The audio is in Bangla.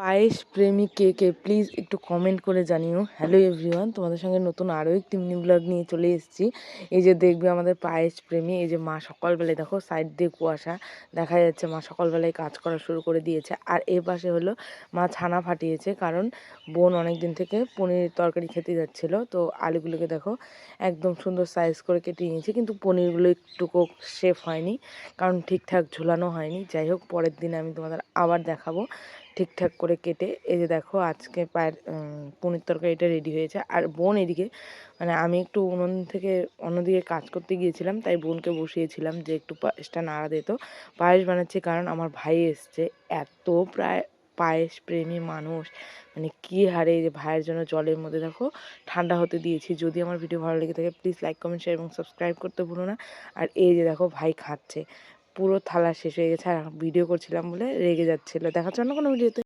পায়েস প্রেমী কে কে প্লিজ একটু কমেন্ট করে জানিও। হ্যালো এভরিওয়ান, তোমাদের সঙ্গে নতুন আরও একটি মিনি ব্লগ নিয়ে চলে এসেছি। এই যে দেখবে আমাদের পায়েস প্রেমী, এই যে মা সকালবেলায় দেখো সাইড দিয়ে কুয়াশা দেখা যাচ্ছে, মা সকালবেলায় কাজ করা শুরু করে দিয়েছে। আর এ পাশে হলো মা ছানা ফাটিয়েছে, কারণ বোন অনেক দিন থেকে পনির তরকারি খেতে যাচ্ছিলো। তো আলুগুলোকে দেখো একদম সুন্দর সাইজ করে কেটে নিয়েছে, কিন্তু পনিরগুলো একটুকু শেফ হয়নি, কারণ ঠিকঠাক ঝোলানো হয়নি। যাই হোক, পরের দিনে আমি তোমাদের আবার দেখাবো ঠিকঠাক করে কেটে। এই যে দেখো আজকে পায়ের পনির তরকারিটা রেডি হয়েছে। আর বোন এদিকে, মানে আমি একটু উনুন থেকে অন্যদিকে কাজ করতে গিয়েছিলাম, তাই বোনকে বসিয়েছিলাম যে একটু পায়েসটা নাড়া দিত। পায়েস বানাচ্ছি কারণ আমার ভাই এসছে। এত প্রায় পায়েস প্রেমী মানুষ, মানে কী হারে এই যে ভাইয়ের জন্য জলের মধ্যে দেখো ঠান্ডা হতে দিয়েছি। যদি আমার ভিডিও ভালো লেগে থাকে প্লিজ লাইক কমেন্ট শেয়ার এবং সাবস্ক্রাইব করতে ভুলো না। আর এই যে দেখো ভাই খাচ্ছে, পুরো থালা শেষ হয়ে গেছে, আর ভিডিও করছিলাম বলে রেগে যাচ্ছিলো। দেখাচ্ছ না কোনো ভিডিওতে।